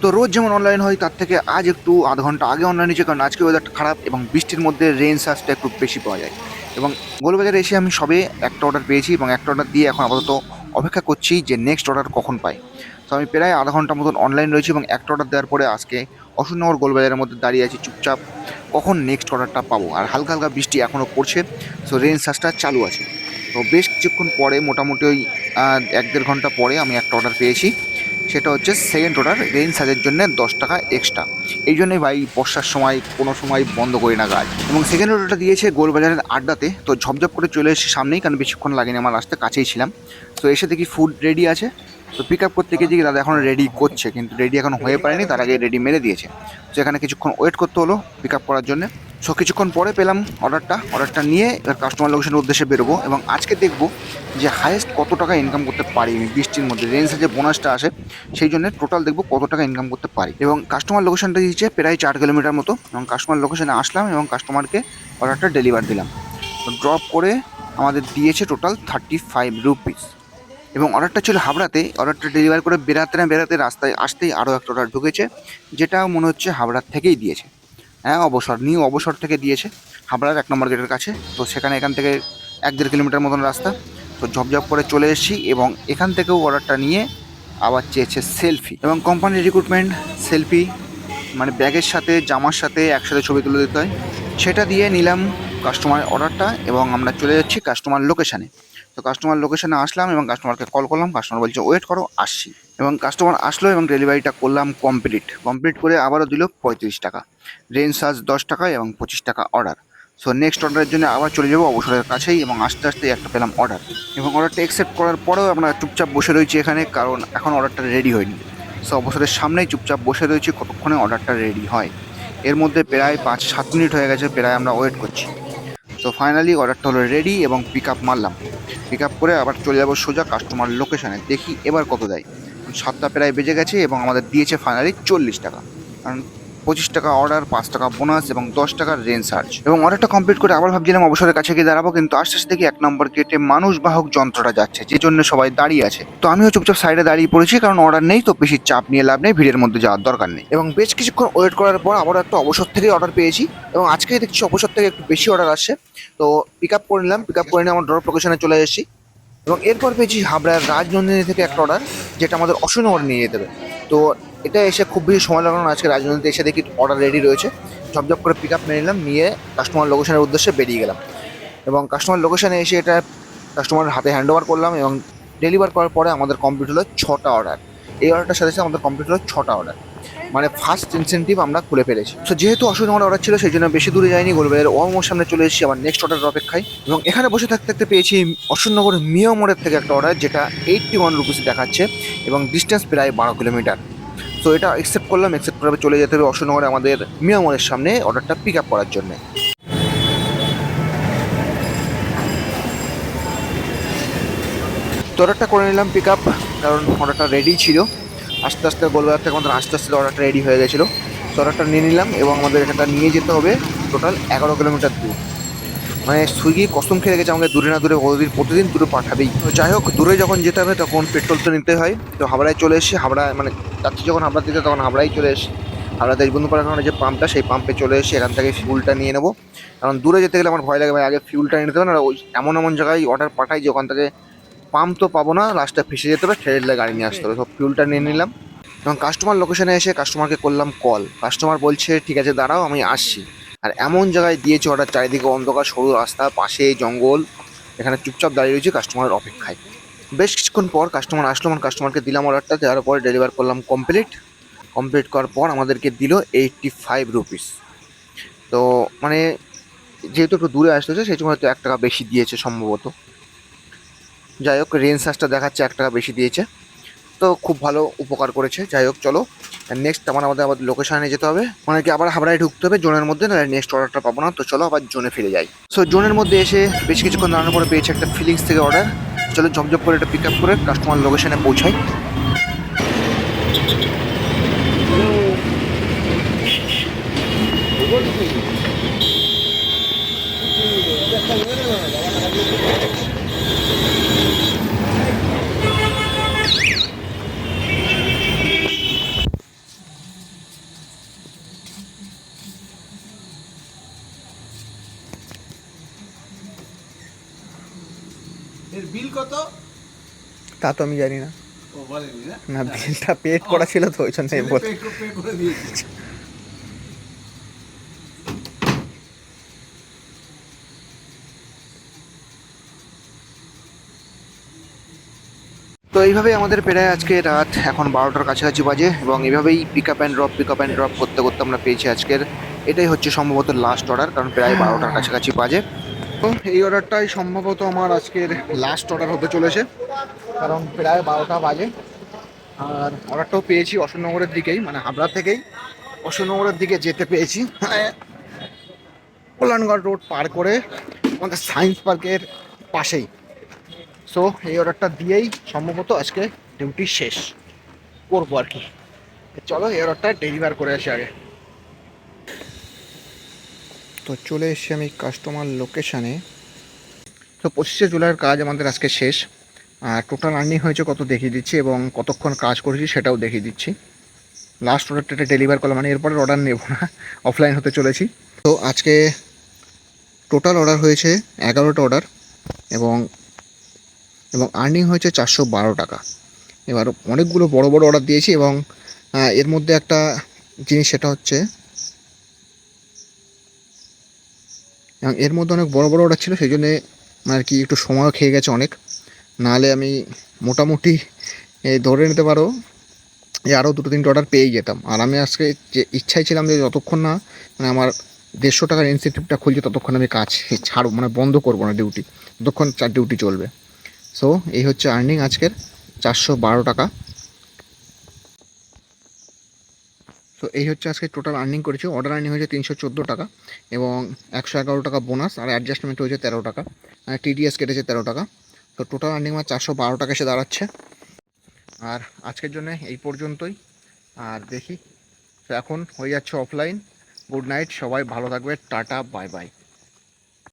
তো রোজ যেমন অনলাইন হয় তার থেকে আজ একটু আধ ঘন্টা আগে অনলাইন হয়েছে, কারণ আজকে ওয়েদারটা খারাপ এবং বৃষ্টির মধ্যে রেন সার্চটা একটু বেশি পাওয়া যায়। এবং গোলবাজারে এসে আমি সবে একটা অর্ডার পেয়েছি এবং একটা অর্ডার দিয়ে এখন আপাতত অপেক্ষা করছি যে নেক্সট অর্ডার কখন পাই। তো আমি প্রায় আধা ঘন্টার মতন অনলাইন রয়েছি এবং একটা অর্ডার দেওয়ার পরে আজকে অশোকনগর গোলবাজারের মধ্যে দাঁড়িয়ে আছি চুপচাপ, কখন নেক্সট অর্ডারটা পাবো। আর হালকা হালকা বৃষ্টি এখনও পড়ছে, সো রেন সার্চটা চালু আছে। তো বেশ কিছুক্ষণ পরে মোটামুটি ওই 1-1.5 ঘন্টা পরে আমি একটা অর্ডার পেয়েছি। সেটা হচ্ছে সেকেন্ড অর্ডার রেঞ্জ সাজের জন্য 10 টাকা এক্সট্রা। এই জন্যই ভাই বর্ষার সময় কোনো সময় বন্ধ করি না কাজ। এবং সেকেন্ড অর্ডারটা দিয়েছে গোলবাজারের আড্ডাতে। তো ঝপঝপ করে চলে এসেছি সামনেই, কারণ বেশিক্ষণ লাগেনি, আমার রাস্তা কাছেই ছিলাম। তো এসে দেখি ফুড রেডি আছে। তো পিক আপ করতে গিয়ে দেখি দাদা এখন রেডি করছে, কিন্তু রেডি এখন হয়ে পারেনি, তার আগে রেডি মেরে দিয়েছে। তো এখানে কিছুক্ষণ ওয়েট করতে হলো পিক আপ করার জন্য। সো কিছুক্ষণ পরে পেলাম অর্ডারটা নিয়ে এবার কাস্টমার লোকেশনের উদ্দেশ্যে বেরোবো এবং আজকে দেখবো যে হায়েস্ট কত টাকা ইনকাম করতে পারি আমি বৃষ্টির মধ্যে। রেঞ্জে যে বোনাসটা আসে সেই জন্য টোটাল দেখবো কত টাকা ইনকাম করতে পারি। এবং কাস্টমার লোকেশনটা দিয়েছে প্রায় 4 কিলোমিটার মতো, এবং কাস্টমার লোকেশনে আসলাম এবং কাস্টমারকে অর্ডারটা ডেলিভার দিলাম। তো ড্রপ করে আমাদের দিয়েছে টোটাল 35 রুপিস। এবং অর্ডারটা ছিল হাবড়াতে। অর্ডারটা ডেলিভার করে বেরাতে না বেরাতে রাস্তায় আসতেই আরও একটা অর্ডার ঢুকেছে, যেটা মনে হচ্ছে হাবড়ার থেকেই দিয়েছে। হ্যাঁ, নিউ অবসর থেকে দিয়েছে, হাবড়ার 1 নম্বর গেটের কাছে। তো এখান থেকে 1-1.5 কিলোমিটার মতন রাস্তা। তো ঝপঝপ করে চলে এসেছি এবং এখান থেকেও অর্ডারটা নিয়ে আবার চেয়েছে সেলফি এবং কোম্পানির রিক্রুটমেন্ট সেলফি, মানে ব্যাগের সাথে জামার সাথে একসাথে ছবি তুলে দিতে হয়। সেটা দিয়ে নিলাম কাস্টমার অর্ডারটা এবং আমরা চলে যাচ্ছি কাস্টমার লোকেশানে। তো কাস্টমার লোকেশানে আসলাম এবং কাস্টমারকে কল করলাম। কাস্টমার বলছে ওয়েট করো, আসছি। এবং কাস্টমার আসলো এবং ডেলিভারিটা করলাম কমপ্লিট করে আবারও দিল 35 টাকা। রেঞ্জ চার্জ 10 টাকা এবং 25 টাকা অর্ডার। সো নেক্সট অর্ডারের জন্য আবার চলে যাবো অবসরের কাছেই এবং আস্তে আস্তে একটা পেলাম অর্ডার। এবং অর্ডারটা অ্যাকসেপ্ট করার পরেও আমরা চুপচাপ বসে রয়েছি এখানে, কারণ এখন অর্ডারটা রেডি হয়নি। সো অবসরের সামনেই চুপচাপ বসে রয়েছি কতক্ষণে অর্ডারটা রেডি হয়। এর মধ্যে প্রায় 5-7 মিনিট হয়ে গেছে, প্রায় আমরা ওয়েট করছি। তো ফাইনালি অর্ডারটা হলো রেডি এবং পিক আপ মারলাম। পিক আপ করে আবার চলে যাবো সোজা কাস্টমার লোকেশানে, দেখি এবার কত দেয়। 7টা প্রায় বেজে গেছে এবং আমাদের দিয়েছে ফাইনালি 40 টাকা, কারণ 25 টাকা অর্ডার, 5 টাকা বোনাস এবং 10 টাকার রেঞ্জ চার্জ। এবং অর্ডারটা কমপ্লিট করে আবার ভাবছিলাম অবসরের কাছে গিয়ে দাঁড়াবো, কিন্তু আস্তে আস্তে দেখি 1 নম্বর গেটে মানুষ বাহক যন্ত্রটা যাচ্ছে, যে জন্য সবাই দাঁড়িয়ে আছে। তো আমিও চুপচাপ সাইডে দাঁড়িয়ে পড়েছি, কারণ অর্ডার নেই, তো বেশি চাপ নিয়ে লাভ নেই, ভিড়ের মধ্যে যাওয়ার দরকার নেই। এবং বেশ কিছুক্ষণ ওয়েট করার পর আবার একটা অবসর থেকে অর্ডার পেয়েছি এবং আজকে দেখছি অবসর থেকে একটু বেশি অর্ডার আসছে। তো পিক আপ করে নিলাম, আমার ড্রপ লোকেশনে চলে এসেছি। এবং এরপর পেয়েছি হাবড়ার রাজনন্দিনী থেকে একটা অর্ডার, যেটা আমাদের অশোকনগরে নিয়ে যেতে হবে। তো এটা এসে খুব বেশি সময় লাগানো না, আজকে রাজনন্দিনীতে এসে দেখি অর্ডার রেডি রয়েছে। ঝপঝপ করে পিক আপ নিয়ে নিলাম, নিয়ে কাস্টমার লোকেশনের উদ্দেশ্যে বেরিয়ে গেলাম। এবং কাস্টমার লোকেশনে এসে এটা কাস্টমারের হাতে হ্যান্ড ওভার করলাম এবং ডেলিভার করার পরে আমাদের কমপ্লিট হলো 6টা অর্ডার। এই অর্ডারটার সাথে সাথে আমাদের কমপ্লিট হলো 6টা অর্ডার, মানে ফার্স্ট ইনসেন্টিভ আমরা খুলে ফেলেছি। তো যেহেতু অশোকনগর অর্ডার ছিল সেই জন্য বেশি দূরে যাইনি, গোলবাজারের অলমোস্ট সামনে চলে এসেছি আবার নেক্সট অর্ডারের অপেক্ষায়। এবং এখানে বসে থাকতে থাকতে পেয়েছি অশোকনগর মিয়া মোড়ের থেকে একটা অর্ডার, যেটা 81 রুপিস দেখাচ্ছে এবং ডিস্টেন্স প্রায় 12 কিলোমিটার। তো এটা অ্যাকসেপ্ট করলাম, অ্যাকসেপ্ট করে চলে যেতে হবে অশোকনগরে আমাদের মিয়া মোড়ের সামনে অর্ডারটা পিক আপ করার জন্য। তো অর্ডারটা করে নিলাম পিক আপ, কারণ অর্ডারটা রেডি ছিল। আস্তে আস্তে গোলবাজার থেকে আমাদের আস্তে আস্তে অর্ডারটা রেডি হয়ে গেছিলো। তো অর্ডারটা নিয়ে নিলাম এবং আমাদের এখানটা নিয়ে যেতে হবে টোটাল 11 কিলোমিটার দূর। মানে সুইগি কসম খেয়ে গেছে আমাকে দূরে না দূরে প্রতিদিন দূরে পাঠাবেই। তো যাই হোক, দূরে যখন যেতে হবে তখন পেট্রোল তো নিতে হয়। তো হাবড়ায় চলে এসেছি, হাবড়ায় মানে যাচ্ছি যখন হাবড়া দিতে, তখন হাবড়ায় চলে এসেছি। হাবড়া দেশবন্ধুপাড়ার কারণে যে পাম্পটা, সেই পাম্পে চলে এসেছি। এখান থেকে ফিউলটা নিয়ে নেবো, কারণ দূরে যেতে গেলে আমার ভয় লাগে ভাই, আগে ফিউলটা নিয়ে নিতে হবে না। ওই এমন এমন জায়গায় অর্ডার পাঠাই যে ওখান থেকে পাম্প তো পাবো না, লাস্টে ফেসে যেতে হবে, ঠেলে গাড়ি নিয়ে আসতে হবে। সব ফিউলটা নিয়ে নিলাম এবং কাস্টমার লোকেশনে এসে কাস্টমারকে করলাম কল। কাস্টমার বলছে ঠিক আছে দাঁড়াও আমি আসছি। আর এমন জায়গায় দিয়েছে অর্ডার, চারিদিকে অন্ধকার, সরু রাস্তা, পাশে জঙ্গল, এখানে চুপচাপ দাঁড়িয়ে রয়েছে কাস্টমারের অপেক্ষায়। বেশ কিছুক্ষণ পর কাস্টমার আসলো, আমার কাস্টমারকে দিলাম অর্ডারটা, দেওয়ার পরে ডেলিভার করলাম কমপ্লিট করার পর আমাদেরকে দিল 85 রুপিস। তো মানে যেহেতু একটু দূরে আসতেছে সেই জন্য হয়তো 1 টাকা বেশি দিয়েছে সম্ভবত। যাই হোক, রেঞ্জ চার্জটা দেখাচ্ছে 1 টাকা বেশি দিয়েছে, তো খুব ভালো উপকার করেছে। যাই হোক চলো, নেক্সট আমাদের লোকেশনে যেতে হবে, মানে কি আবার হাবড়ায় ঢুকতে হবে জোনের মধ্যে, না নেক্সট অর্ডারটা পাবো না। তো চলো আবার জোনে ফিরে যাই। সো জোনের মধ্যে এসে বেশ কিছুক্ষণ দাঁড়ানোর পরে পেয়েছি একটা ফিলিংস থেকে অর্ডার। চলো ঝপঝপ করে এটা পিক আপ করে কাস্টমার লোকেশনে পৌঁছাই। বিল কত? তা তো আমি জানি না, ও বলেনি না? না বিলটা পেড করা ছিল তো ওই জন্য ছেলে বল। পে করে দিয়েছে। তো এইভাবেই আমাদের প্রায় আজকে রাত এখন 12টার কাছাকাছি বাজে, এবং এইভাবেই পিক আপ অ্যান্ড ড্রপ করতে করতে আমরা পেয়েছি আজকের, এটাই হচ্ছে সম্ভবত লাস্ট অর্ডার, কারণ প্রায় 12টার কাছাকাছি বাজে। তো এই অর্ডারটাই সম্ভবত আমার আজকের লাস্ট অর্ডার হতে চলেছে, কারণ প্রায় 12টা বাজে। আর অর্ডারটাও পেয়েছি অশোকনগরের দিকেই, মানে হাবড়া থেকেই অশোকনগরের দিকে যেতে পেয়েছি, মানে কল্যাণগড় রোড পার করে আমাদের সায়েন্স পার্কের পাশেই। সো এই অর্ডারটা দিয়েই সম্ভবত আজকে ডিউটি শেষ করবো আর কি। চলো এই অর্ডারটা ডেলিভার করে আসি আগে। তো চলে এসেছি আমি কাস্টমার লোকেশানে। তো 25শে জুলাইয়ের কাজ আমাদের আজকে শেষ, আর টোটাল আর্নিং হয়েছে কত দেখিয়ে দিচ্ছি, এবং কতক্ষণ কাজ করেছি সেটাও দেখিয়ে দিচ্ছি। লাস্ট অর্ডারটা ডেলিভার করলাম, মানে এরপরে অর্ডার নেব না, অফলাইন হতে চলেছি। তো আজকে টোটাল অর্ডার হয়েছে 11টা অর্ডার, এবং এবং আর্নিং হয়েছে 412 টাকা। এবার অনেকগুলো বড় বড় অর্ডার দিয়েছি, এবং এর মধ্যে একটা জিনিস সেটা হচ্ছে, এবং এর মধ্যে অনেক বড় বড় অর্ডার ছিল, সেই জন্যে আর কি একটু সময়ও খেয়ে গেছে অনেক। নাহলে আমি মোটামুটি ধরে নিতে পারো যে আরও 2-3টে অর্ডার পেয়েই যেতাম। আর আমি আজকে যে ইচ্ছাই ছিলাম যে যতক্ষণ না মানে আমার 150 টাকার ইনসেন্টিভটা খুলছে ততক্ষণ আমি কাজ ছাড়ব, মানে বন্ধ করবো না ডিউটি, ততক্ষণ ডিউটি চলবে। সো এই হচ্ছে আর্নিং আজকের, 412 টাকা। তো এই হচ্ছে আজকে টোটাল আর্নিং করেছি। অর্ডার আর্নিং হয়েছে 314 টাকা, এবং 111 টাকা বোনাস, আর অ্যাডজাস্টমেন্ট হয়েছে 13 টাকা, আর টিডিএস কেটেছে 13 টাকা। তো টোটাল আর্নিং আমার 412 টাকা এসে দাঁড়াচ্ছে। আর আজকের জন্য এই পর্যন্তই, আর দেখি। তো এখন হয়ে যাচ্ছে অফলাইন। গুড নাইট, সবাই ভালো থাকবে, টাটা বাই বাই।